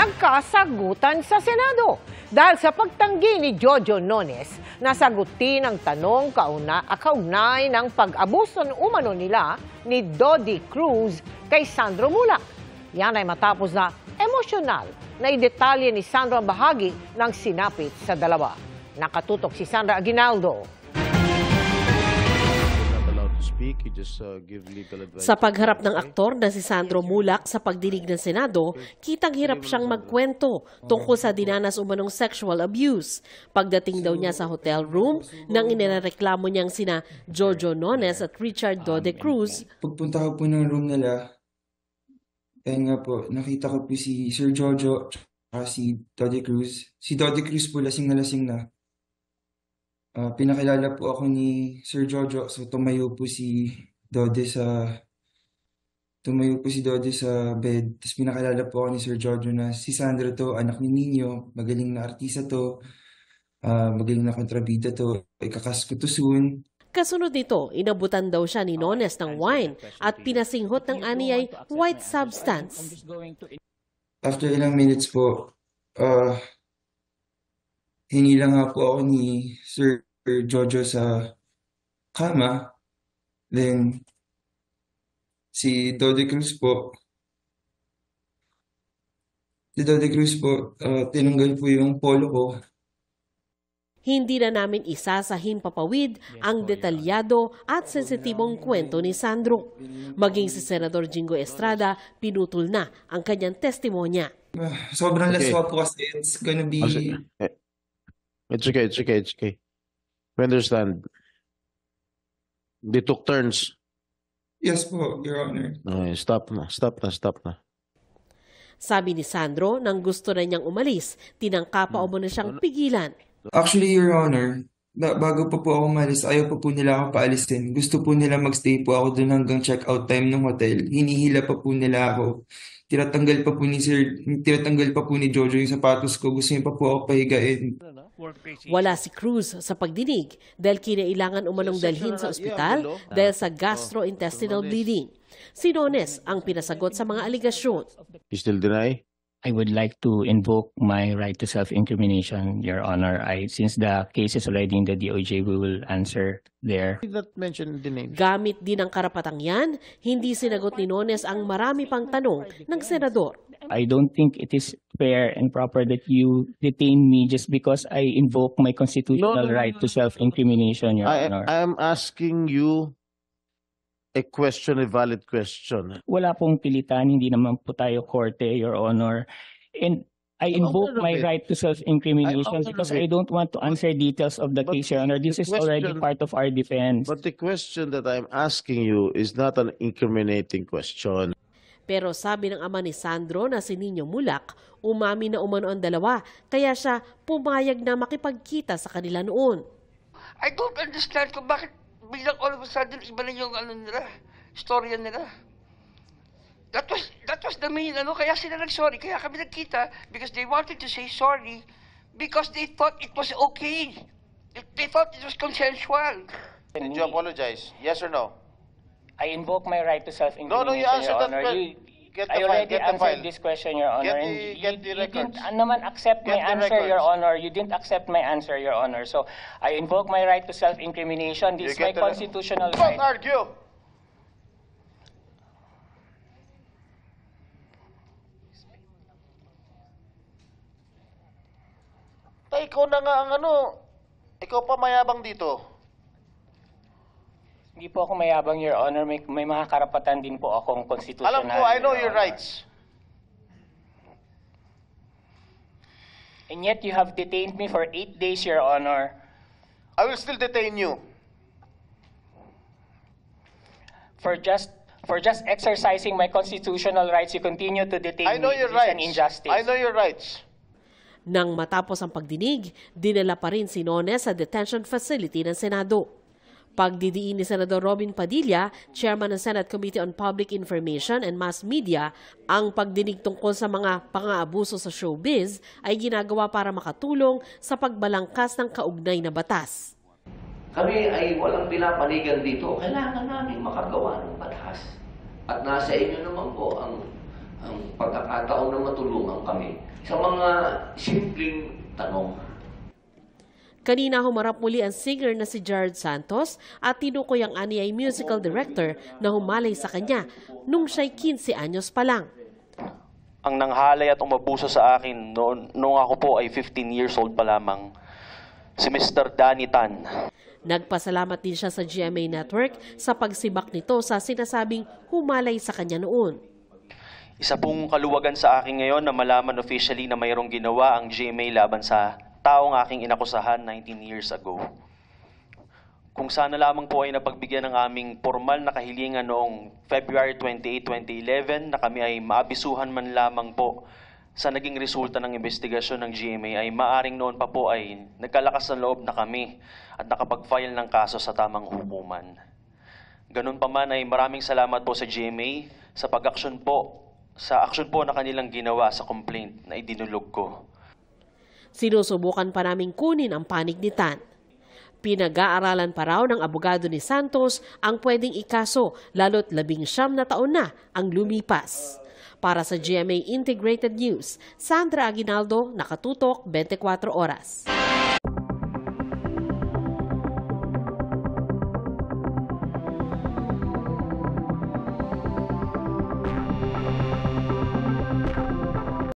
nagkasagutan sa Senado. Dahil sa pagtanggi ni Jojo Nones, nasagutin ang tanong kaugnay ng pag-abuso umano nila ni Dodi Cruz kay Sandro Mulak. Yan ay matapos na emosyonal na idetalye ni Sandro ang bahagi ng sinapit sa dalawa. Nakatutok si Sandra Aguinaldo. Sa pagharap ng aktor na si Sandro Mulak sa pagdinig ng Senado, kitang hirap siyang magkwento tungkol sa dinanas umanong sexual abuse. Pagdating daw niya sa hotel room, nang inireklamo niyang sina Jojo Nones at Richard Dode Cruz. Pagpunta ko po ng room nila, ayun nga po, nakita ko po si Sir Jojo at si Dode Cruz. Si Dode Cruz po lasing na. Pinakilala po ako ni Sir Jojo, so tumayo po si Dode sa bed. Tapos pinakilala po ako ni Sir Jojo na si Sandro to, anak ni Nino, magaling na artista to, magaling na kontrabida to, ikakas ko to soon. Kasunod nito, inabutan daw siya ni Nones ng wine at pinasinghot ng aniyay white substance. After ilang minutes po, hinila nga po ako ni Sir Jojo sa kama. Then, si Dode Cruz po, tinanggal po yung polo ko. Hindi na namin isasahin papawid ang detalyado at sensitibong kwento ni Sandro. Maging si Senador Jingo Estrada, pinutol na ang kanyang testimonya. Sobrang laswa po kasi it's gonna be... It's okay. We understand. They took turns. Yes po, Your Honor. Okay, stop na. Sabi ni Sandro, nang gusto na niyang umalis, tinangka pa umano siyang pigilan. Actually, Your Honor, bago pa po ako umalis, ayaw pa po nila ako paalisin. Gusto po nila magstay po ako doon hanggang check-out time ng hotel. Hinihila pa po nila ako. Tinatanggal pa po ni Jojo yung sapatos ko. Gusto niya pa po ako pahigain. Wala si Cruz sa pagdinig dahil kinailangan umanong dalhin sa ospital dahil sa gastrointestinal bleeding. Si Nones ang pinasagot sa mga aligasyon. You still deny? I would like to invoke my right to self-incrimination, Your Honor. Since the case is already in the DOJ, we will answer there. Did not mention the name. Gamit din ang karapatang yan, hindi sinagot ni Nones ang marami pang tanong ng senador. I don't think it is fair and proper that you detain me just because I invoke my constitutional right to self-incrimination, Your Honor. I am asking you a valid question. Wala pong pilitan, hindi naman po tayo korte, Your Honor. And I invoke my right to self-incrimination because I don't want to answer details of the case, Your Honor. This is already part of our defense. But the question that I'm asking you is not an incriminating question. Pero sabi ng ama ni Sandro na si Nino Mulak, umami na umano ang dalawa, kaya siya pumayag na makipagkita sa kanila noon. I don't understand kung bakit biglang all of a sudden iba na yung storya nila. That was the main kaya sila nag-sorry, kaya kami nagkita because they wanted to say sorry because they thought it was okay. They thought it was consensual. Did you apologize? Yes or no? I invoke my right to self-incrimination, No, you answered Your that Honor. Get I already answered this question, Your Honor. Get the records. You didn't naman accept my answer, Your Honor. You didn't accept my answer, Your Honor. So, I invoke my right to self-incrimination. This is my constitutional right. Don't argue! Ikaw na nga ang ikaw pa mayabang dito. Hindi po ako mayabang, Your Honor. May mga karapatan din po akong constitutional. Alam ko, I know your rights. And yet you have detained me for 8 days, Your Honor. I will still detain you. For just exercising my constitutional rights, you continue to detain I know me. your This is rights. an injustice. I know your rights. Nang matapos ang pagdinig, dinala pa rin si Nones sa detention facility ng Senado. Pagdidiin ni Senador Robin Padilla, Chairman ng Senate Committee on Public Information and Mass Media, ang pagdinig tungkol sa mga pang-aabuso sa showbiz ay ginagawa para makatulong sa pagbalangkas ng kaugnay na batas. Kami ay walang pinapanigan dito. Kailangan namin makagawa ng batas. At nasa inyo naman po ang ang pagkakataon na matulungan kami sa mga simpleng tanong. Kanina humarap muli ang singer na si Jared Santos at tinukoy ang ani ay musical director na humalay sa kanya nung siya'y 15 anyos pa lang. Ang nanghalay at umabuso sa akin noong ako po ay 15 years old pa lamang, si Mr. Danny Tan. Nagpasalamat din siya sa GMA Network sa pagsibak nito sa sinasabing humalay sa kanya noon. Isa pong kaluwagan sa akin ngayon na malaman officially na mayroong ginawa ang GMA laban sa taong aking inakusahan 19 years ago. Kung sana lamang po ay napagbigyan ng aming formal na kahilingan noong February 28, 2011 na kami ay maabisuhan man lamang po sa naging resulta ng investigasyon ng GMA ay maaring noon pa po ay nagkalakas ng loob na kami at nakapag-file ng kaso sa tamang hukuman. Ganun pa man ay maraming salamat po sa GMA sa pag-aksyon po, sa aksyon po na kanilang ginawa sa complaint na idinulog ko. Sinusubukan pa naming kunin ang panig ni Tan. Pinag-aaralan pa raw ng abogado ni Santos ang pwedeng ikaso lalo't 19 na taon na ang lumipas. Para sa GMA Integrated News, Sandra Aguinaldo, Nakatutok, 24 Oras.